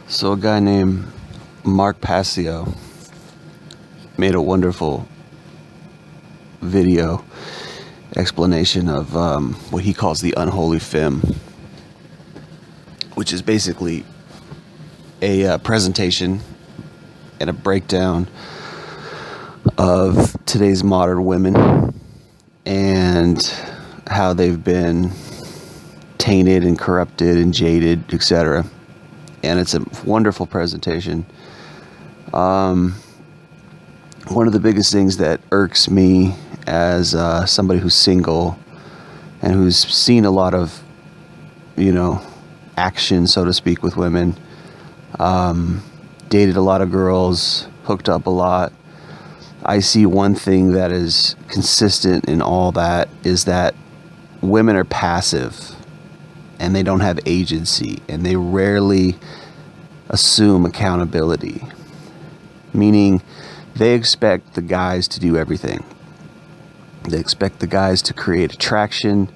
So a guy named Mark Passio made a wonderful video explanation of what he calls the unholy femme, which is basically a presentation and a breakdown of today's modern women and how they've been tainted and corrupted and jaded, etc. And it's a wonderful presentation. One of the biggest things that irks me as somebody who's single and who's seen a lot of, action, so to speak, with women, dated a lot of girls, hooked up a lot. I see one thing that is consistent in all that is that women are passive and they don't have agency and they rarely assume accountability, meaning they expect the guys to do everything. They expect the guys to create attraction.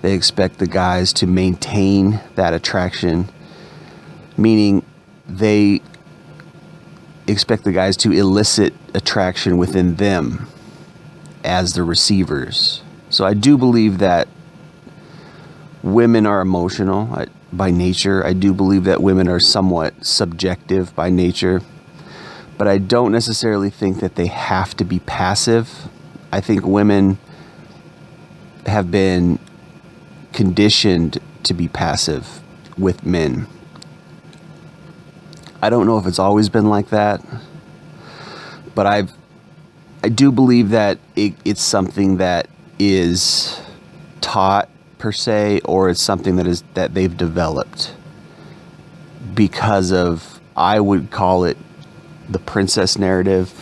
They expect the guys to maintain that attraction, meaning they expect the guys to elicit attraction within them as the receivers. So I do believe that women are emotional by nature. I do believe that women are somewhat subjective by nature, but I don't necessarily think that they have to be passive. I think women have been conditioned to be passive with men. I don't know if it's always been like that, but I do believe that it's something that is taught per se, or it's something that they've developed because of, I would call it, the princess narrative.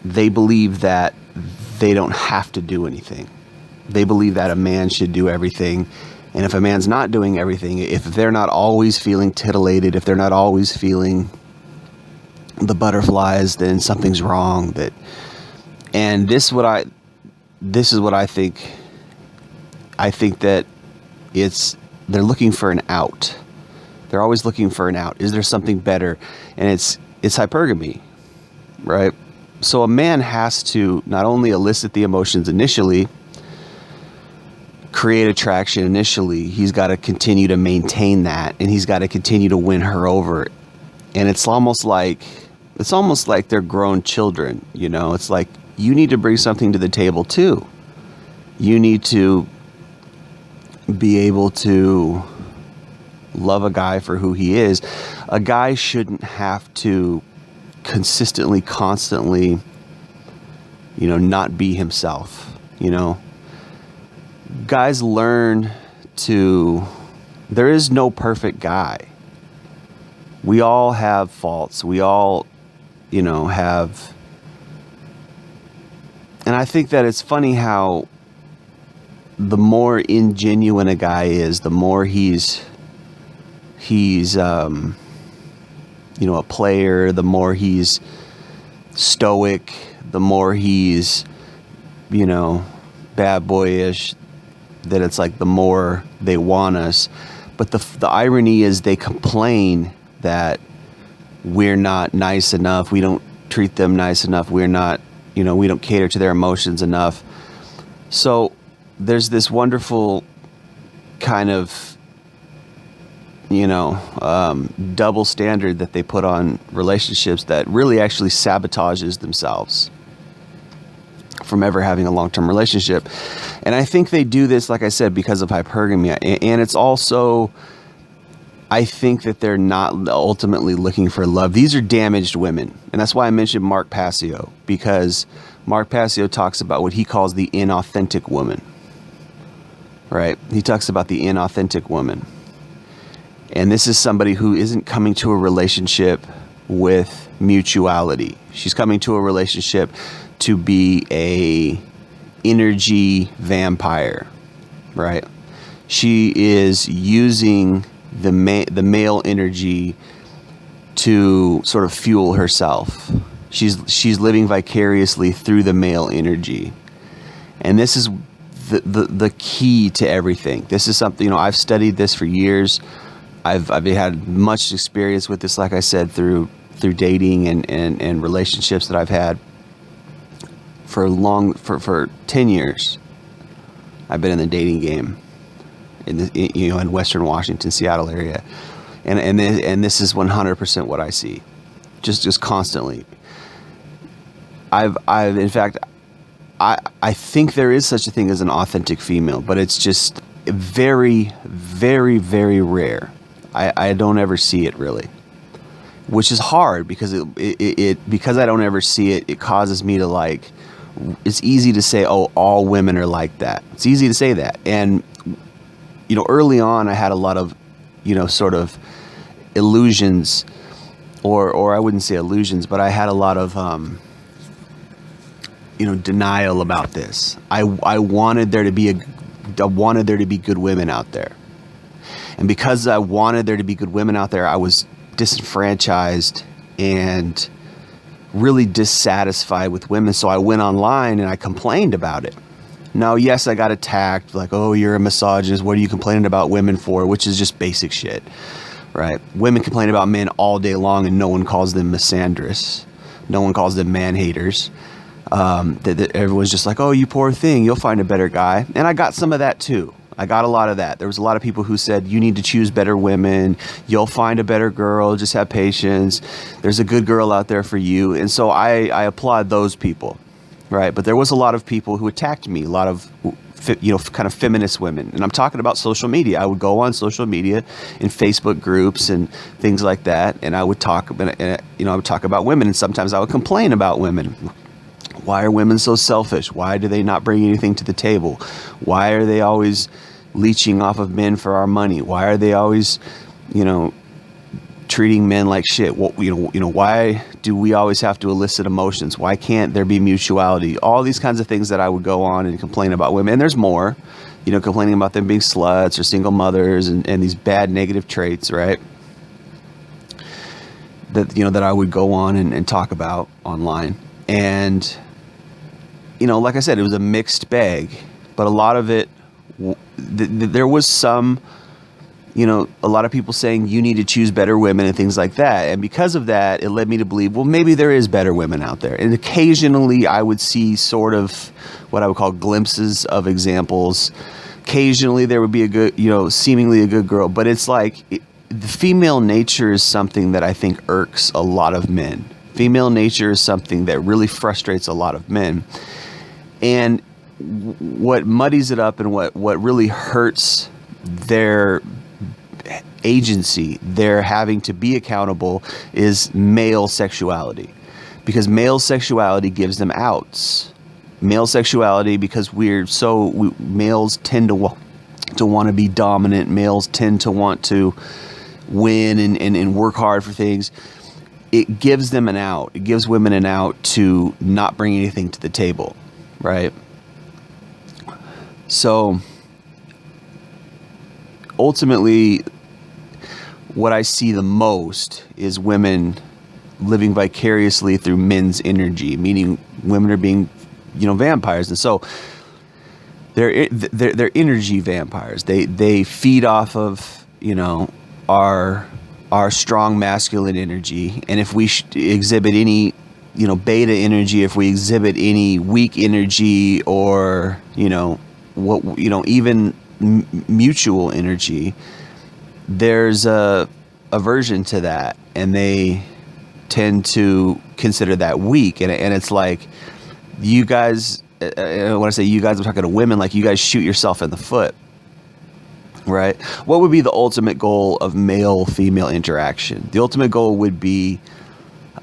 They believe that they don't have to do anything. They believe that a man should do everything. And if a man's not doing everything, if they're not always feeling titillated, if they're not always feeling the butterflies, then something's wrong. And this is what I think. I think that they're looking for an out. They're always looking for an out. Is there something better? And it's hypergamy, right? So a man has to not only elicit the emotions initially, create attraction initially, he's got to continue to maintain that, and he's got to continue to win her over. And it's almost like they're grown children, It's like, you need to bring something to the table too. You need to be able to love a guy for who he is. A guy shouldn't have to consistently, constantly, not be himself. Guys learn there is no perfect guy. We all have faults. We all, have, and I think that it's funny how the more ingenuine a guy is, the more he's a player, the more he's stoic, the more he's, bad boyish, that it's like the more they want us. But the irony is they complain that we're not nice enough, we don't treat them nice enough, we're not, we don't cater to their emotions enough. So there's this wonderful kind of, double standard that they put on relationships that really actually sabotages themselves from ever having a long-term relationship. And I think they do this, like I said, because of hypergamy. And it's also, I think that they're not ultimately looking for love. These are damaged women. And that's why I mentioned Mark Passio, because Mark Passio talks about what he calls the inauthentic woman. Right? He talks about the inauthentic woman. And this is somebody who isn't coming to a relationship with mutuality. She's coming to a relationship to be a energy vampire, right? She is using the male energy to sort of fuel herself. She's living vicariously through the male energy. And this is the key to everything. This is something, I've studied this for years. I've had much experience with this, like I said, through dating and relationships that I've had for 10 years. I've been in the dating game in Western Washington, Seattle area, and this is 100% what I see, just constantly. I've in fact, I think there is such a thing as an authentic female, but it's just very, very, very rare. I don't ever see it really, which is hard because because I don't ever see it. It causes me to like. It's easy to say, oh, all women are like that. It's easy to say that, and early on, I had a lot of, sort of illusions, or I wouldn't say illusions, but I had a lot of denial about this. I wanted there to be good women out there. And because I wanted there to be good women out there, I was disenfranchised and really dissatisfied with women. So I went online and I complained about it. Now, yes, I got attacked, like, oh, you're a misogynist. What are you complaining about women for? Which is just basic shit, right? Women complain about men all day long and no one calls them misandrous. No one calls them man-haters. That everyone's just like, oh, you poor thing, you'll find a better guy. And I got some of that too. I got a lot of that. There was a lot of people who said, you need to choose better women. You'll find a better girl. Just have patience. There's a good girl out there for you. And so I applaud those people, right? But there was a lot of people who attacked me, a lot of, kind of feminist women. And I'm talking about social media. I would go on social media in Facebook groups and things like that. And I would talk, I would talk about women. And sometimes I would complain about women. Why are women so selfish? Why do they not bring anything to the table? Why are they always leeching off of men for our money? Why are they always, treating men like shit? Why do we always have to elicit emotions? Why can't there be mutuality? All these kinds of things that I would go on and complain about women. And there's more, complaining about them being sluts or single mothers and these bad negative traits, right? That I would go on and talk about online. And like I said, it was a mixed bag, but a lot of it, there was some, a lot of people saying you need to choose better women and things like that. And because of that, it led me to believe, well, maybe there is better women out there. And occasionally I would see sort of what I would call glimpses of examples. Occasionally there would be a good, seemingly a good girl, but it's like the female nature is something that I think irks a lot of men. Female nature is something that really frustrates a lot of men. And what muddies it up and what really hurts their agency, their having to be accountable, is male sexuality. Because male sexuality gives them outs. Male sexuality, because males tend to want to be dominant. Males tend to want to win and work hard for things. It gives them an out. It gives women an out to not bring anything to the table, right? So ultimately, what I see the most is women living vicariously through men's energy, meaning women are being, vampires. And so they're energy vampires. They feed off of, our strong masculine energy. And if we exhibit any, beta energy, if we exhibit any weak energy or, even mutual energy, there's a aversion to that. And they tend to consider that weak. And it's like, you guys, when I say you guys, I'm talking to women, like you guys shoot yourself in the foot. Right? What would be the ultimate goal of male-female interaction? The ultimate goal would be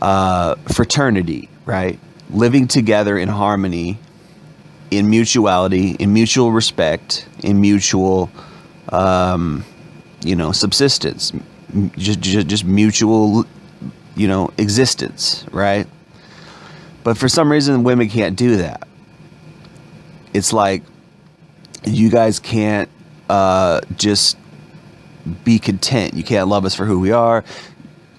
fraternity, right? Living together in harmony, in mutuality, in mutual respect, in mutual, subsistence, just mutual, existence, right? But for some reason, women can't do that. It's like you guys can't just be content. You can't love us for who we are.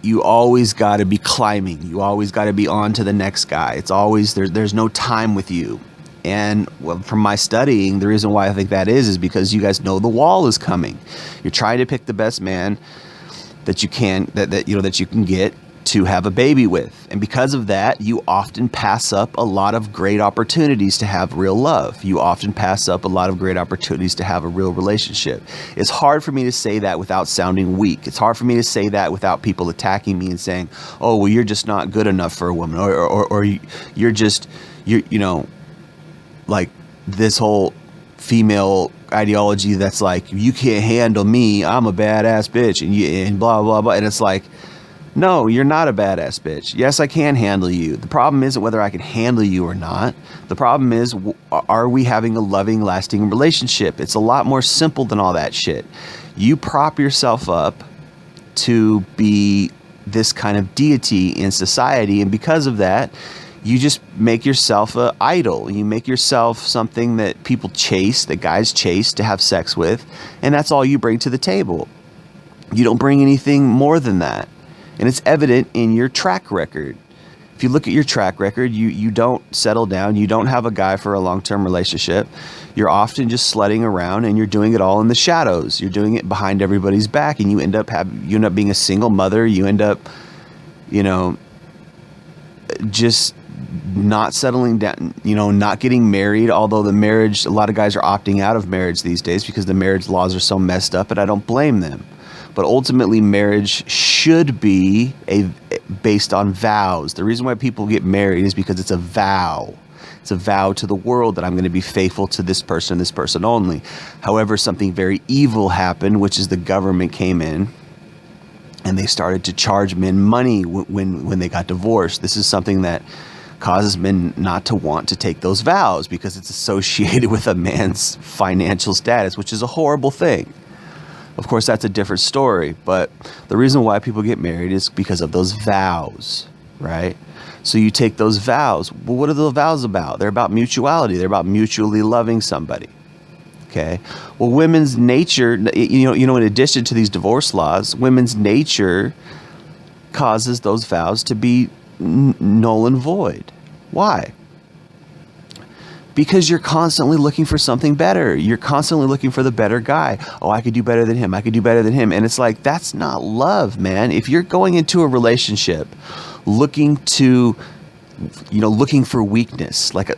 You always got to be climbing. You always got to be on to the next guy. It's always there's no time with you. And well, from my studying, the reason why I think that is because you guys know the wall is coming. You're trying to pick the best man that you can, that you can get to have a baby with. And because of that, you often pass up a lot of great opportunities to have real love. You often pass up a lot of great opportunities to have a real relationship. It's hard for me to say that without sounding weak. It's hard for me to say that without people attacking me and saying, oh, well, you're just not good enough for a woman, or you're just, like this whole female ideology that's like, you can't handle me, I'm a badass bitch, and blah, blah, blah. And it's like, no, you're not a badass bitch. Yes, I can handle you. The problem isn't whether I can handle you or not. The problem is, are we having a loving, lasting relationship? It's a lot more simple than all that shit. You prop yourself up to be this kind of deity in society, and because of that, you just make yourself an idol. You make yourself something that people chase, that guys chase to have sex with, and that's all you bring to the table. You don't bring anything more than that. And it's evident in your track record. If you look at your track record, you don't settle down. You don't have a guy for a long-term relationship. You're often just slutting around, and you're doing it all in the shadows. You're doing it behind everybody's back, and you end up being a single mother. You end up, just not settling down, not getting married. Although a lot of guys are opting out of marriage these days because the marriage laws are so messed up, and I don't blame them. But ultimately, marriage should be based on vows. The reason why people get married is because it's a vow. It's a vow to the world that I'm going to be faithful to this person only. However, something very evil happened, which is the government came in and they started to charge men money when they got divorced. This is something that causes men not to want to take those vows because it's associated with a man's financial status, which is a horrible thing. Of course, that's a different story, but the reason why people get married is because of those vows, right? So you take those vows. Well, what are those vows about? They're about mutuality. They're about mutually loving somebody, okay? Well, women's nature, in addition to these divorce laws, women's nature causes those vows to be null and void. Why? Because you're constantly looking for something better. You're constantly looking for the better guy. Oh, I could do better than him. I could do better than him. And it's like, that's not love, man. If you're going into a relationship looking for weakness, like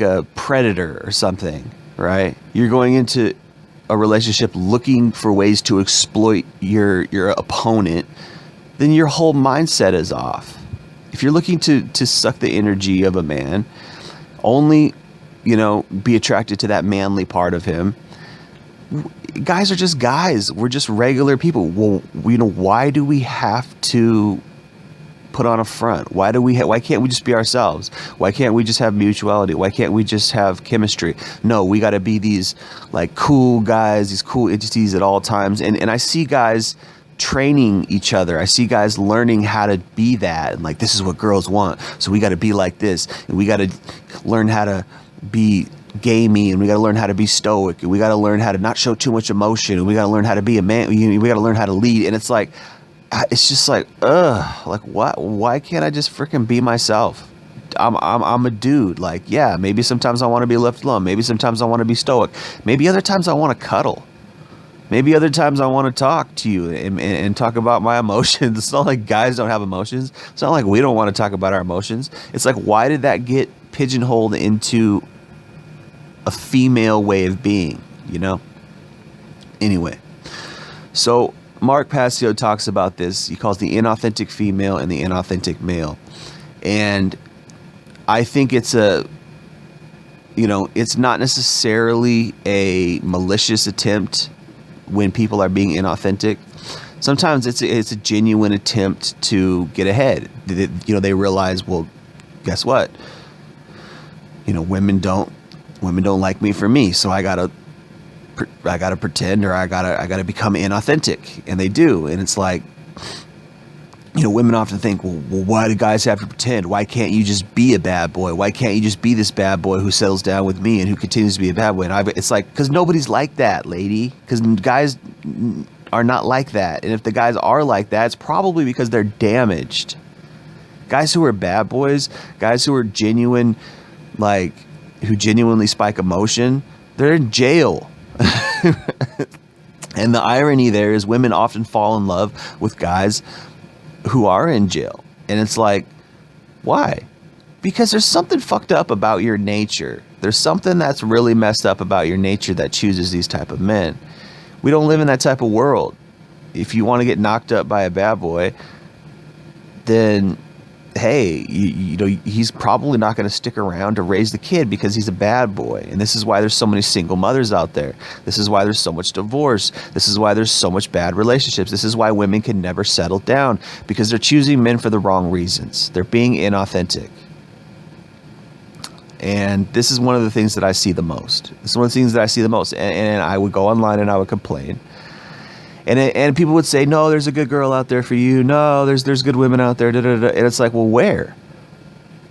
a predator or something, right? You're going into a relationship looking for ways to exploit your opponent, then your whole mindset is off. If you're looking to suck the energy of a man, only, be attracted to that manly part of him. Guys are just guys. We're just regular people. Well, why do we have to put on a front? Why can't we just be ourselves? Why can't we just have mutuality? Why can't we just have chemistry? No, we got to be these like cool guys, these cool entities at all times. And I see guys training each other. I see guys learning how to be that, and like, this is what girls want, so we got to be like this, and we got to learn how to be gamey, and we got to learn how to be stoic, and we got to learn how to not show too much emotion, and we got to learn how to be a man, we got to learn how to lead. And it's like, it's just like, like, what? Why can't I just freaking be myself? I'm a dude. Like, yeah, maybe sometimes I want to be left alone, maybe sometimes I want to be stoic, maybe other times I want to cuddle. Maybe other times I want to talk to you and talk about my emotions. It's not like guys don't have emotions. It's not like we don't want to talk about our emotions. It's like, why did that get pigeonholed into a female way of being, Anyway, so Mark Passio talks about this. He calls the inauthentic female and the inauthentic male. And I think it's it's not necessarily a malicious attempt when people are being inauthentic. Sometimes it's a genuine attempt to get ahead. They realize, well, guess what? Women don't like me for me, so I gotta pretend, or I gotta become inauthentic, and they do. And it's like, women often think, well, why do guys have to pretend? Why can't you just be a bad boy? Why can't you just be this bad boy who settles down with me and who continues to be a bad boy? And it's like, because nobody's like that, lady. Because guys are not like that. And if the guys are like that, it's probably because they're damaged. Guys who are bad boys, guys who are genuine, like, who genuinely spike emotion, they're in jail. And the irony there is women often fall in love with guys who are in jail. And it's like, why? Because there's something fucked up about your nature. There's something that's really messed up about your nature that chooses these type of men. We don't live in that type of world. If you want to get knocked up by a bad boy, then hey, you know, he's probably not going to stick around to raise the kid because he's a bad boy. And this is why there's so many single mothers out there. This is why there's so much divorce. This is why there's so much bad relationships. This is why women can never settle down, because they're choosing men for the wrong reasons. They're being inauthentic. And this is one of the things that I see the most. And I would go online and I would complain. And people would say, no, there's a good girl out there for you. No, there's good women out there. Da, da, da. And it's like, well, where?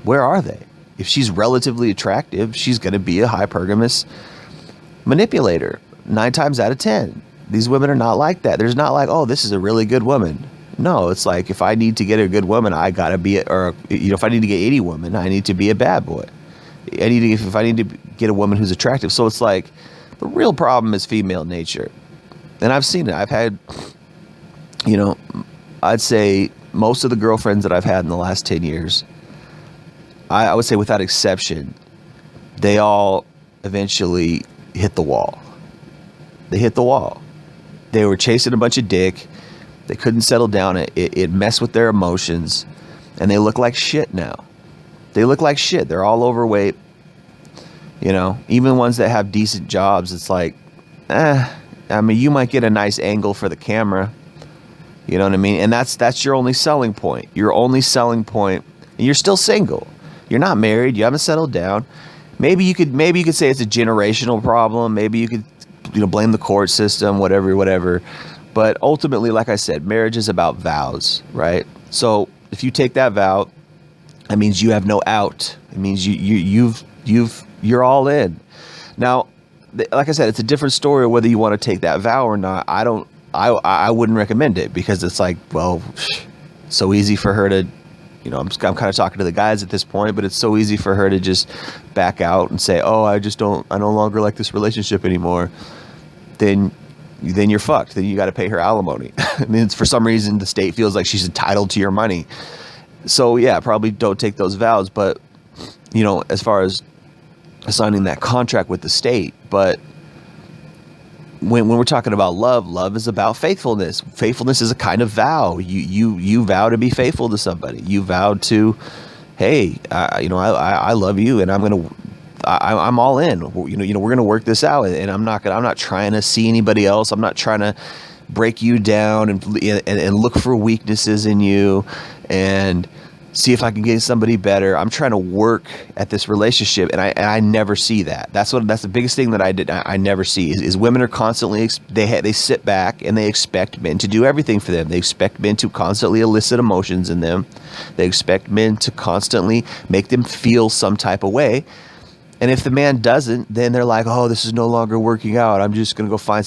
Where are they? If she's relatively attractive, she's going to be a hypergamous manipulator 9 times out of 10. These women are not like that. There's not like, oh, this is a really good woman. No, it's like, if I need to get a good woman, I got to be, if I need to get any woman, I need to be a bad boy. If I need to get a woman who's attractive. So it's like, the real problem is female nature. And I've seen it. I've had, I'd say most of the girlfriends that I've had in the last 10 years, I would say without exception, they all eventually hit the wall. They hit the wall. They were chasing a bunch of dick. They couldn't settle down. It messed with their emotions. And they look like shit now. They look like shit. They're all overweight. Even ones that have decent jobs, it's like, you might get a nice angle for the camera. You know what I mean? And that's your only selling point. Your only selling point. And you're still single. You're not married. You haven't settled down. Maybe you could say it's a generational problem. Maybe you could, blame the court system, whatever. But ultimately, like I said, marriage is about vows, right? So if you take that vow, that means you have no out. It means you're all in. Now, like I said, it's a different story whether you want to take that vow or not. I wouldn't recommend it, because it's like, well, so easy for her to, I'm kind of talking to the guys at this point, but it's so easy for her to just back out and say, oh, I no longer like this relationship anymore. Then you're fucked. Then you got to pay her alimony. I mean, for some reason, the state feels like she's entitled to your money. So yeah, probably don't take those vows. But, as far as signing that contract with the state, but when we're talking about love is about faithfulness. Faithfulness is a kind of vow. You vow to be faithful to somebody. You vow to, hey, I love you, and I'm all in. We're gonna work this out, and I'm not trying to see anybody else. I'm not trying to break you down and look for weaknesses in you and see if I can get somebody better. I'm trying to work at this relationship, and I never see that. That's the biggest thing that I never see is women are constantly, they sit back and they expect men to do everything for them. They expect men to constantly elicit emotions in them. They expect men to constantly make them feel some type of way. And if the man doesn't, then they're like, oh, this is no longer working out. I'm just going to go find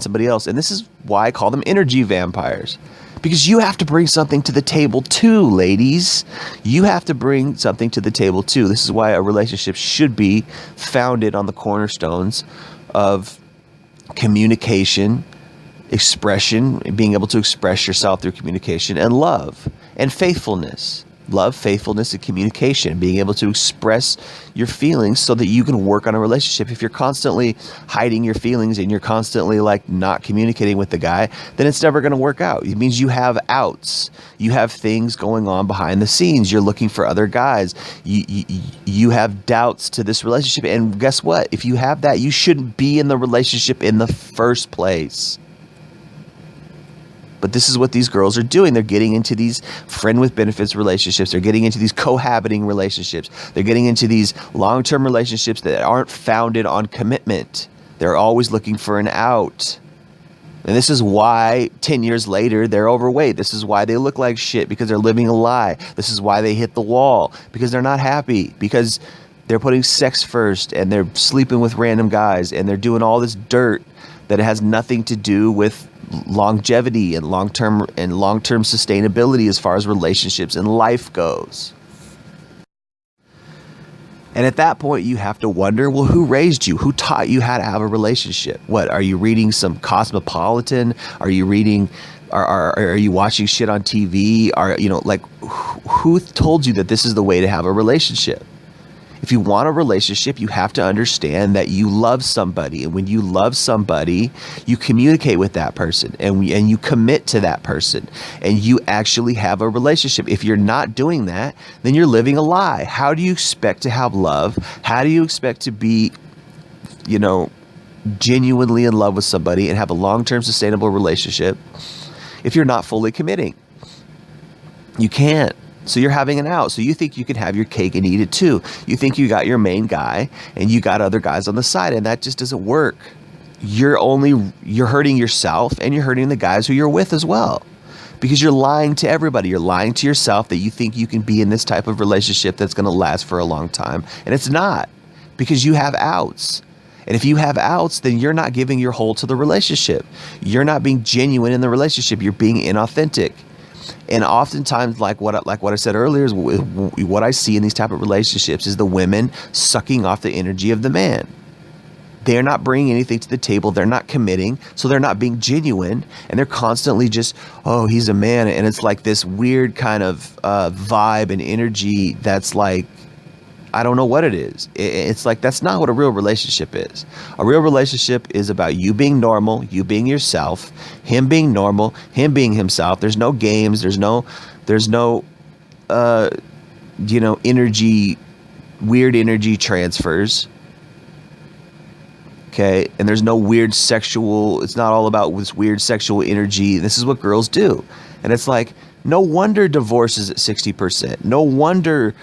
somebody else. And this is why I call them energy vampires. Because you have to bring something to the table too, ladies. You have to bring something to the table too. This is why a relationship should be founded on the cornerstones of communication, expression, being able to express yourself through communication, and love and faithfulness. Love, faithfulness, and communication, being able to express your feelings so that you can work on a relationship. If you're constantly hiding your feelings and you're constantly like not communicating with the guy, then it's never going to work out. It means you have outs. You have things going on behind the scenes. You're looking for other guys. You have doubts to this relationship. And guess what? If you have that, you shouldn't be in the relationship in the first place. But this is what these girls are doing. They're getting into these friend with benefits relationships. They're getting into these cohabiting relationships. They're getting into these long-term relationships that aren't founded on commitment. They're always looking for an out. And this is why 10 years later, they're overweight. This is why they look like shit, because they're living a lie. This is why they hit the wall, because they're not happy, because they're putting sex first and they're sleeping with random guys and they're doing all this dirt that it has nothing to do with longevity and long-term sustainability as far as relationships and life goes. And at that point, you have to wonder, well, who raised you? Who taught you how to have a relationship? What, are you reading some Cosmopolitan? Are you reading, are you watching shit on TV? Who told you that this is the way to have a relationship? If you want a relationship, you have to understand that you love somebody. And when you love somebody, you communicate with that person and you commit to that person and you actually have a relationship. If you're not doing that, then you're living a lie. How do you expect to have love? How do you expect to be, genuinely in love with somebody and have a long-term sustainable relationship if you're not fully committing? You can't. So you're having an out. So you think you can have your cake and eat it too. You think you got your main guy and you got other guys on the side, and that just doesn't work. You're hurting yourself and you're hurting the guys who you're with as well, because you're lying to everybody. You're lying to yourself that you think you can be in this type of relationship that's going to last for a long time. And it's not, because you have outs. And if you have outs, then you're not giving your whole to the relationship. You're not being genuine in the relationship. You're being inauthentic. And oftentimes, like what I said earlier, is what I see in these type of relationships is the women sucking off the energy of the man. They're not bringing anything to the table. They're not committing. So they're not being genuine. And they're constantly just, oh, he's a man. And it's like this weird kind of vibe and energy that's like, I don't know what it is. It's like, that's not what a real relationship is. A real relationship is about you being normal, you being yourself, him being normal, him being himself. There's no games. There's no, weird energy transfers. Okay. And there's no weird sexual, it's not all about this weird sexual energy. This is what girls do. And it's like, no wonder divorce is at 60%. No wonder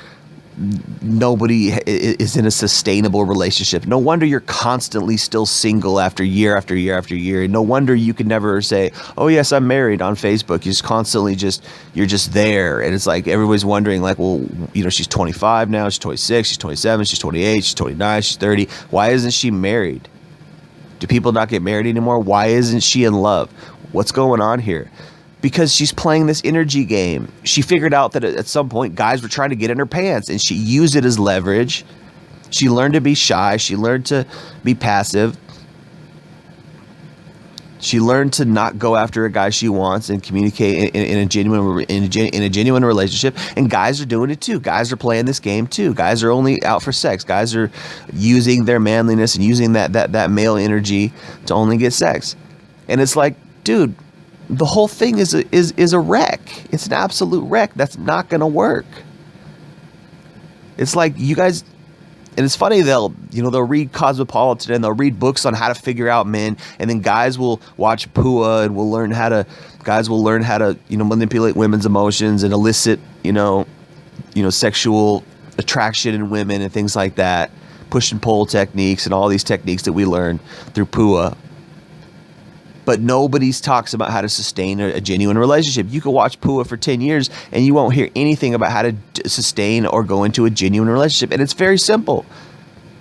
nobody is in a sustainable relationship. No wonder you're constantly still single after year after year after year. And no wonder you can never say, oh yes, I'm married on Facebook. You're just constantly you're just there. And it's like, everybody's wondering like, well, she's 25 now, she's 26, she's 27, she's 28, she's 29, she's 30. Why isn't she married? Do people not get married anymore? Why isn't she in love? What's going on here? Because she's playing this energy game. She figured out that at some point guys were trying to get in her pants, and she used it as leverage. She learned to be shy. She learned to be passive. She learned to not go after a guy she wants and communicate in a genuine relationship. And guys are doing it too. Guys are playing this game too. Guys are only out for sex. Guys are using their manliness and using that male energy to only get sex. And it's like, dude, the whole thing is a wreck. It's an absolute wreck. That's not going to work. It's like you guys, and it's funny, they'll read Cosmopolitan and they'll read books on how to figure out men, and then guys will watch PUA and will learn how to manipulate women's emotions and elicit sexual attraction in women and things like that, push and pull techniques and all these techniques that we learn through PUA. But nobody talks about how to sustain a genuine relationship. You could watch PUA for 10 years and you won't hear anything about how to sustain or go into a genuine relationship. And it's very simple.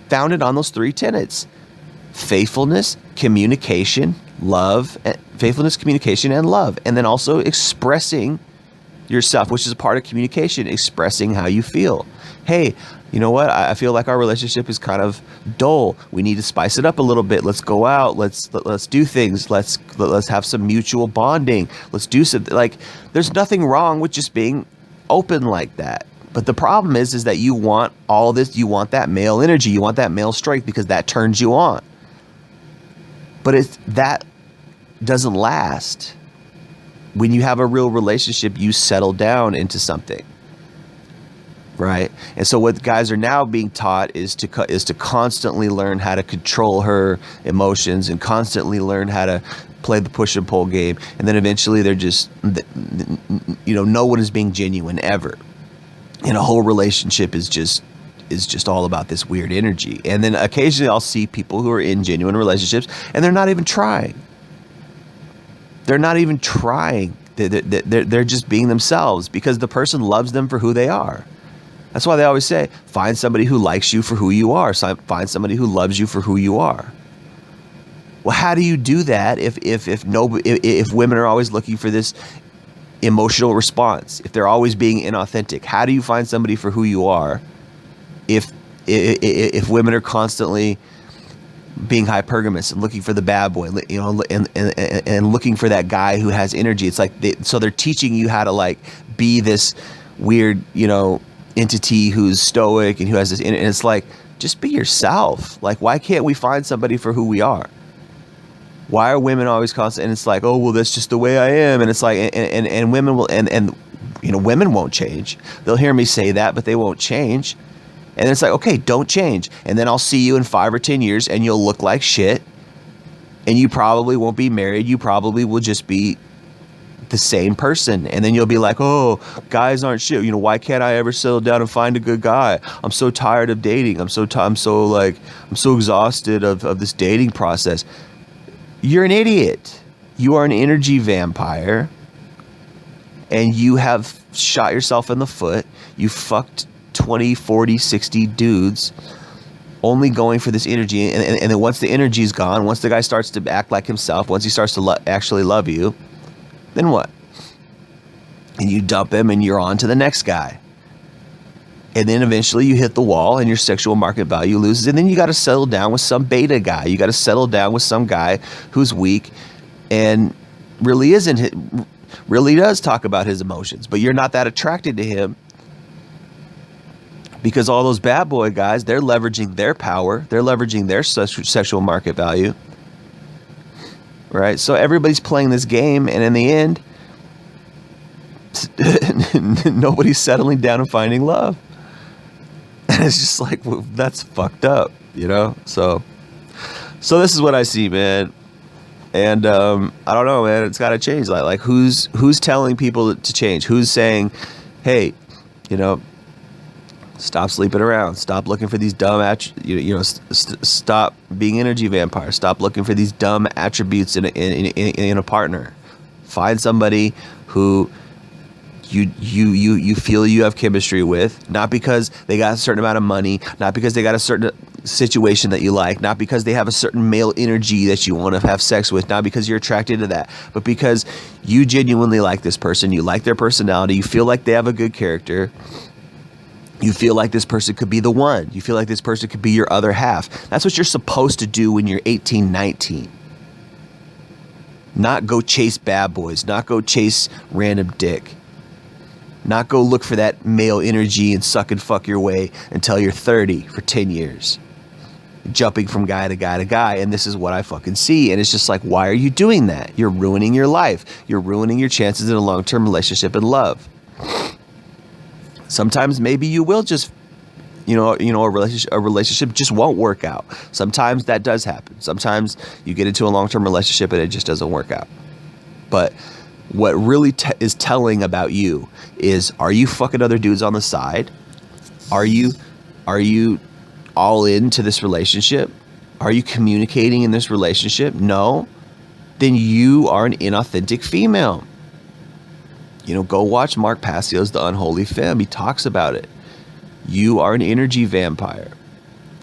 Founded on those three tenets: faithfulness, communication, love. Faithfulness, communication, and love. And then also expressing yourself, which is a part of communication, expressing how you feel. Hey, you know what? I feel like our relationship is kind of dull. We need to spice it up a little bit. Let's go out. Let's do things. Let's have some mutual bonding. Let's do something. Like, there's nothing wrong with just being open like that. But the problem is that you want all this. You want that male energy. You want that male strength because that turns you on. But that doesn't last. When you have a real relationship, you settle down into something. Right. And so what guys are now being taught is to constantly learn how to control her emotions and constantly learn how to play the push and pull game. And then eventually they're just, no one is being genuine ever. And a whole relationship is just all about this weird energy. And then occasionally I'll see people who are in genuine relationships and they're not even trying. They're not even trying. They're just being themselves because the person loves them for who they are. That's why they always say, find somebody who likes you for who you are. Find somebody who loves you for who you are. Well, how do you do that if women are always looking for this emotional response, if they're always being inauthentic? How do you find somebody for who you are if women are constantly being hypergamous and looking for the bad boy, you know, and looking for that guy who has energy? It's like so they're teaching you how to like be this weird, you know, entity who's stoic and who has this, and it's like, just be yourself. Like, why can't we find somebody for who we are? Why are women always constant? And it's like, oh, well, that's just the way I am. And it's like, and women will, and you know, women won't change. They'll hear me say that, but they won't change. And it's like, okay, don't change. And then I'll see you in 5 or 10 years and you'll look like shit. And you probably won't be married. You probably will just be the same person. And then you'll be like, oh, guys aren't shit. You know, why can't I ever settle down and find a good guy? I'm so tired of dating. I'm so exhausted of this dating process. You're an idiot. You are an energy vampire. And you have shot yourself in the foot. You fucked 20, 40, 60 dudes only going for this energy. And then once the energy is gone, once the guy starts to act like himself, once he starts to actually love you, then what? And you dump him and you're on to the next guy. And then eventually you hit the wall and your sexual market value loses. And then you got to settle down with some beta guy. You got to settle down with some guy who's weak and really does talk about his emotions. But you're not that attracted to him because all those bad boy guys, they're leveraging their power. They're leveraging their sexual market value. Right? So everybody's playing this game. And in the end, nobody's settling down and finding love. And it's just like, well, that's fucked up, you know? So this is what I see, man. And I don't know, man. It's got to change. Like who's telling people to change? Who's saying, hey, you know, stop sleeping around. Stop looking for these dumb stop being energy vampires. Stop looking for these dumb attributes in a partner. Find somebody who you feel you have chemistry with, not because they got a certain amount of money, not because they got a certain situation that you like, not because they have a certain male energy that you want to have sex with, not because you're attracted to that, but because you genuinely like this person, you like their personality, you feel like they have a good character, you feel like this person could be the one, you feel like this person could be your other half. That's what you're supposed to do when you're 18, 19. Not go chase bad boys, not go chase random dick. Not go look for that male energy and suck and fuck your way until you're 30 for 10 years. Jumping from guy to guy to guy. And this is what I fucking see. And it's just like, why are you doing that? You're ruining your life. You're ruining your chances in a long-term relationship and love. Sometimes maybe you will just, a relationship just won't work out. Sometimes that does happen. Sometimes you get into a long-term relationship and it just doesn't work out. But what really is telling about you is, are you fucking other dudes on the side? Are you all into this relationship? Are you communicating in this relationship? No? Then you are an inauthentic female. Go watch Mark Passio's The Unholy Femme. He talks about it. You are an energy vampire.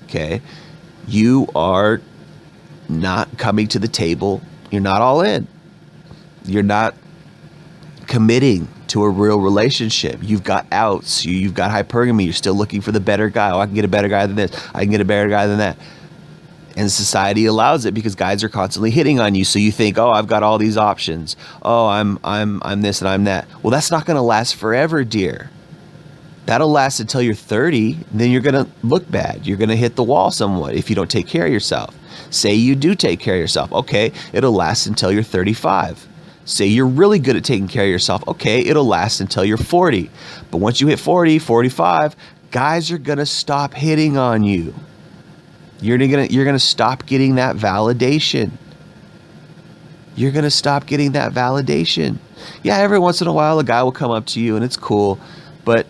Okay? You are not coming to the table. You're not all in. You're not committing to a real relationship. You've got outs. You've got hypergamy. You're still looking for the better guy. Oh, I can get a better guy than this. I can get a better guy than that. And society allows it because guys are constantly hitting on you. So you think, oh, I've got all these options. Oh, I'm this and I'm that. Well, that's not going to last forever, dear. That'll last until you're 30. Then you're going to look bad. You're going to hit the wall somewhat if you don't take care of yourself. Say you do take care of yourself. Okay, it'll last until you're 35. Say you're really good at taking care of yourself. Okay, it'll last until you're 40. But once you hit 40, 45, guys are going to stop hitting on you. You're going to stop getting that validation. You're going to stop getting that validation. Yeah, every once in a while a guy will come up to you and it's cool. But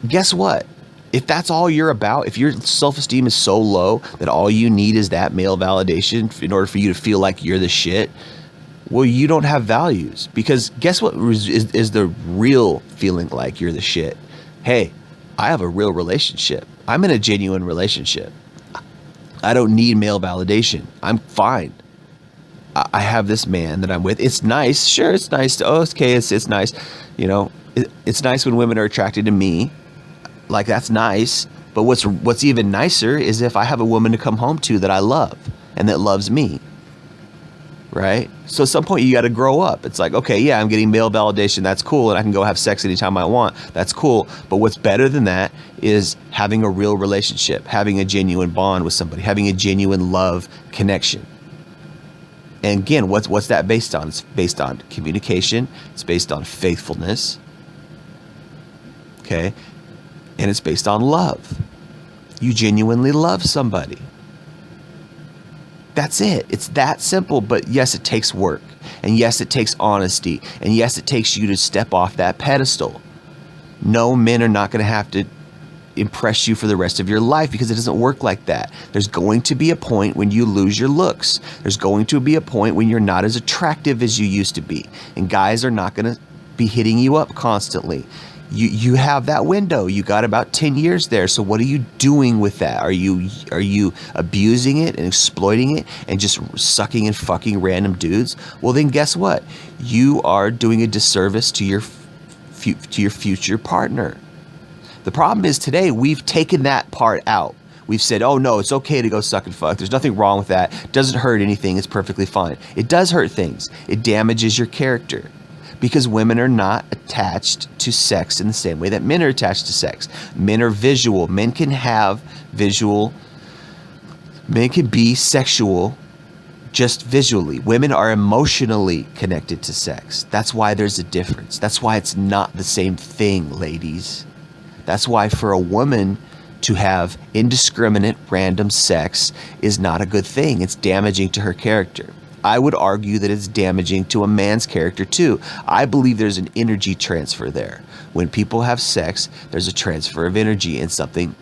guess what? If that's all you're about, if your self-esteem is so low that all you need is that male validation in order for you to feel like you're the shit, well, you don't have values. Because guess what is the real feeling like you're the shit? Hey, I have a real relationship. I'm in a genuine relationship. I don't need male validation. I'm fine. I have this man that I'm with. It's nice. Sure, it's nice. Okay, it's nice. You know, it's nice when women are attracted to me. Like, that's nice. But what's even nicer is if I have a woman to come home to that I love and that loves me. Right? So at some point you got to grow up. It's like, okay, yeah, I'm getting male validation. That's cool. And I can go have sex anytime I want. That's cool. But what's better than that is having a real relationship, having a genuine bond with somebody, having a genuine love connection. And again, what's that based on? It's based on communication. It's based on faithfulness. Okay? And it's based on love. You genuinely love somebody. That's it. It's that simple. But yes, it takes work. And yes, it takes honesty. And yes, it takes you to step off that pedestal. No, men are not going to have to impress you for the rest of your life, because it doesn't work like that. There's going to be a point when you lose your looks. There's going to be a point when you're not as attractive as you used to be. And guys are not going to be hitting you up constantly. You have that window. You got about 10 years there. So what are you doing with that? Are you abusing it and exploiting it and just sucking and fucking random dudes? Well, then guess what? You are doing a disservice to your future partner. The problem is today we've taken that part out. We've said, oh no, it's okay to go suck and fuck. There's nothing wrong with that. It doesn't hurt anything. It's perfectly fine. It does hurt things. It damages your character. Because women are not attached to sex in the same way that men are attached to sex. Men are visual. Men can be sexual just visually. Women are emotionally connected to sex. That's why there's a difference. That's why it's not the same thing, ladies. That's why for a woman to have indiscriminate random sex is not a good thing. It's damaging to her character. I would argue that it's damaging to a man's character too. I believe there's an energy transfer there. When people have sex, there's a transfer of energy, and something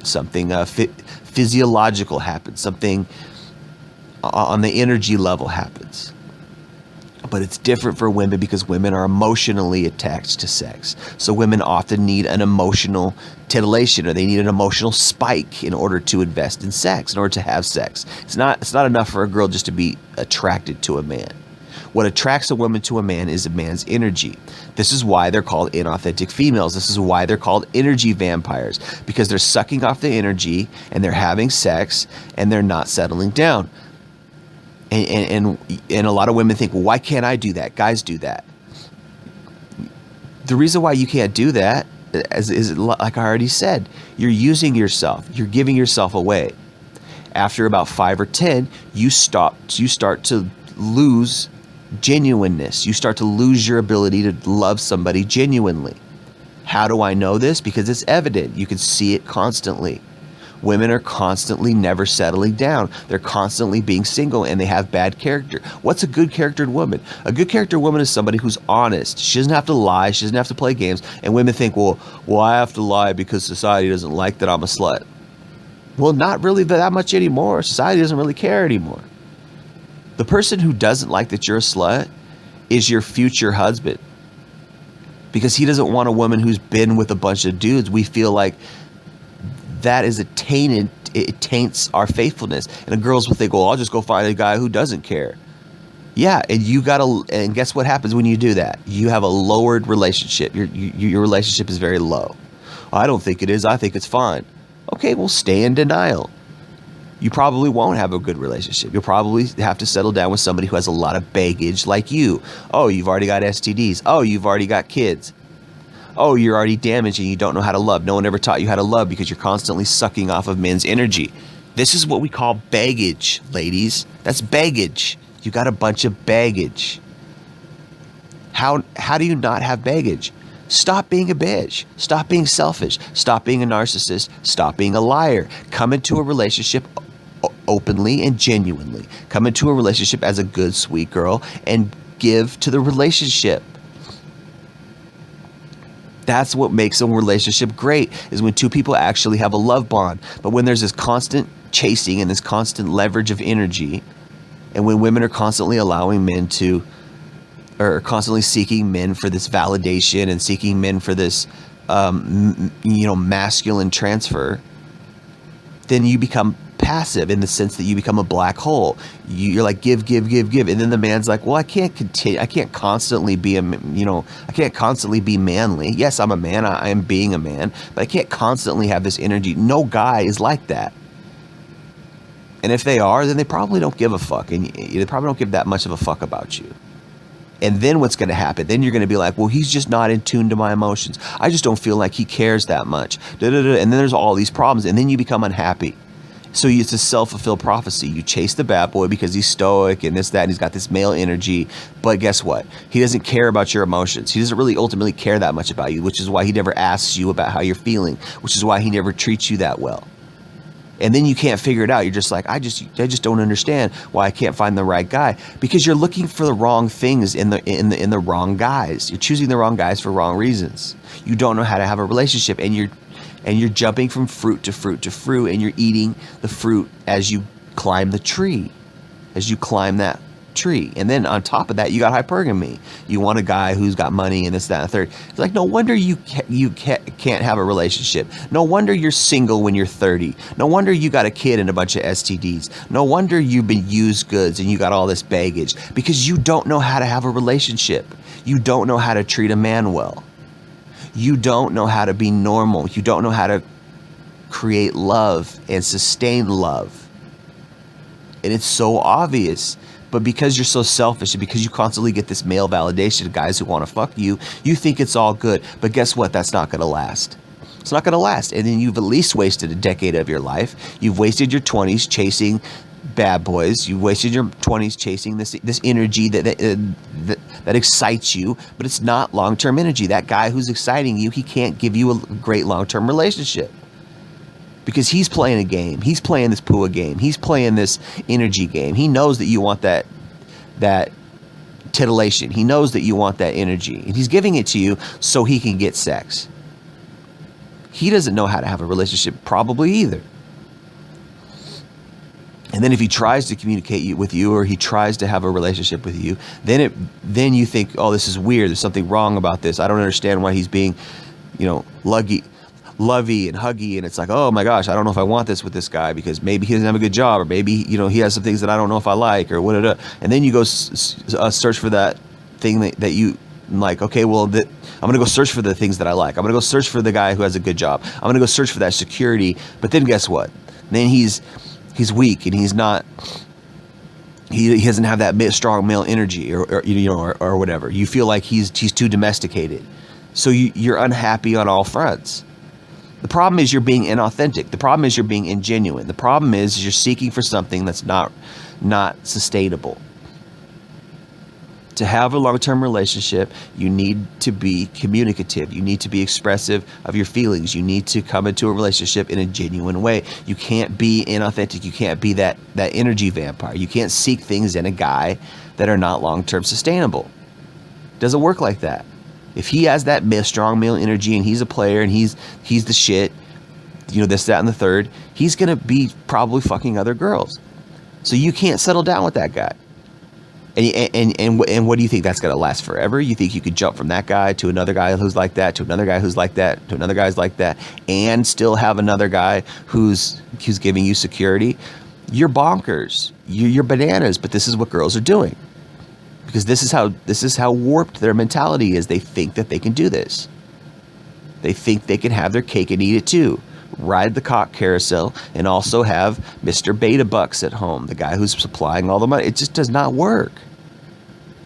physiological happens. Something on the energy level happens. But it's different for women because women are emotionally attached to sex. So women often need an emotional titillation, or they need an emotional spike in order to invest in sex, in order to have sex. It's not enough for a girl just to be attracted to a man. What attracts a woman to a man is a man's energy. This is why they're called inauthentic females. This is why they're called energy vampires, because they're sucking off the energy and they're having sex and they're not settling down. And a lot of women think, well, why can't I do that? Guys do that. The reason why you can't do that is like I already said, you're using yourself. You're giving yourself away. After about 5 or 10, you start to lose genuineness. You start to lose your ability to love somebody genuinely. How do I know this? Because it's evident. You can see it constantly. Women are constantly never settling down. They're constantly being single, and they have bad character. What's a good charactered woman? A good character woman is somebody who's honest. She doesn't have to lie. She doesn't have to play games. And women think, well, I have to lie because society doesn't like that I'm a slut. Well, not really that much anymore. Society doesn't really care anymore. The person who doesn't like that you're a slut is your future husband, because he doesn't want a woman who's been with a bunch of dudes. We feel like that is it taints our faithfulness. And the girls will think, well, I'll just go find a guy who doesn't care. Yeah, and guess what happens when you do that? You have a lowered relationship. Your relationship is very low. I don't think it is. I think it's fine. Okay, well, stay in denial. You probably won't have a good relationship. You'll probably have to settle down with somebody who has a lot of baggage like you. Oh, you've already got STDs. Oh, you've already got kids. Oh, you're already damaged and you don't know how to love. No one ever taught you how to love because you're constantly sucking off of men's energy. This is what we call baggage, ladies. That's baggage. You got a bunch of baggage. How do you not have baggage? Stop being a bitch. Stop being selfish. Stop being a narcissist. Stop being a liar. Come into a relationship openly and genuinely. Come into a relationship as a good, sweet girl and give to the relationship. That's what makes a relationship great, is when two people actually have a love bond. But when there's this constant chasing and this constant leverage of energy, and when women are constantly constantly seeking men for this validation and seeking men for this, masculine transfer, then you become passive in the sense that you become a black hole. You're like, give, give, give, give. And then the man's like, well, I can't continue. I can't constantly be I can't constantly be manly. Yes, I'm a man. I am being a man, but I can't constantly have this energy. No guy is like that. And if they are, then they probably don't give a fuck. And they probably don't give that much of a fuck about you. And then what's going to happen? Then you're going to be like, well, he's just not in tune to my emotions. I just don't feel like he cares that much. And then there's all these problems. And then you become unhappy. So it's a self-fulfilled prophecy. You chase the bad boy because he's stoic and this, that, and he's got this male energy. But guess what? He doesn't care about your emotions. He doesn't really ultimately care that much about you, which is why he never asks you about how you're feeling, which is why he never treats you that well. And then you can't figure it out. You're just like, I just don't understand why I can't find the right guy, because you're looking for the wrong things in the wrong guys. You're choosing the wrong guys for wrong reasons. You don't know how to have a relationship, and you're jumping from fruit to fruit to fruit, and you're eating the fruit as you climb the tree, as you climb that tree. And then on top of that, you got hypergamy. You want a guy who's got money and this, that, and the third. It's like, no wonder you can't have a relationship. No wonder you're single when you're 30. No wonder you got a kid and a bunch of STDs. No wonder you've been used goods and you got all this baggage, because you don't know how to have a relationship. You don't know how to treat a man well. You don't know how to be normal. You don't know how to create love and sustain love. And it's so obvious. But because you're so selfish and because you constantly get this male validation of guys who want to fuck you, you think it's all good. But guess what? That's not going to last. It's not going to last. And then you've at least wasted a decade of your life. You've wasted your 20s chasing bad boys. You wasted your 20s chasing this energy that excites you, but it's not long-term energy. That guy who's exciting you, he can't give you a great long-term relationship. Because he's playing a game. He's playing this Pua game. He's playing this energy game. He knows that you want that titillation. He knows that you want that energy. And he's giving it to you so he can get sex. He doesn't know how to have a relationship probably either. And then if he tries to communicate with you, or he tries to have a relationship with you, then you think, oh, this is weird. There's something wrong about this. I don't understand why he's being, lovey and huggy, and it's like, oh my gosh, I don't know if I want this with this guy, because maybe he doesn't have a good job, or maybe he has some things that I don't know if I like, or whatever. And then you go search for that thing that you like. Okay, well, I'm gonna go search for the things that I like. I'm gonna go search for the guy who has a good job. I'm gonna go search for that security. But then guess what? Then he's weak, and he's not. He doesn't have that strong male energy, or whatever. You feel like he's too domesticated, so you're unhappy on all fronts. The problem is you're being inauthentic. The problem is you're being ingenuine. The problem is you're seeking for something that's not sustainable. To have a long-term relationship, you need to be communicative. You need to be expressive of your feelings. You need to come into a relationship in a genuine way. You can't be inauthentic. You can't be that energy vampire. You can't seek things in a guy that are not long-term sustainable. It doesn't work like that. If he has that strong male energy and he's a player and he's the shit, this, that, and the third, he's going to be probably fucking other girls. So you can't settle down with that guy. And what do you think? That's going to last forever? You think you could jump from that guy to another guy who's like that, to another guy who's like that, to another guy's like that, and still have another guy who's giving you security? You're bonkers. You're bananas, but this is what girls are doing. Because this is how warped their mentality is. They think that they can do this. They think they can have their cake and eat it too. Ride the cock carousel and also have Mr. Beta Bucks at home, the guy who's supplying all the money. It just does not work.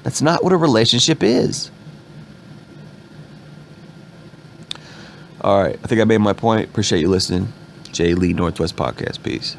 That's not what a relationship is. All right, I think I made my point. Appreciate you listening. Jay Lee Northwest Podcast. Peace.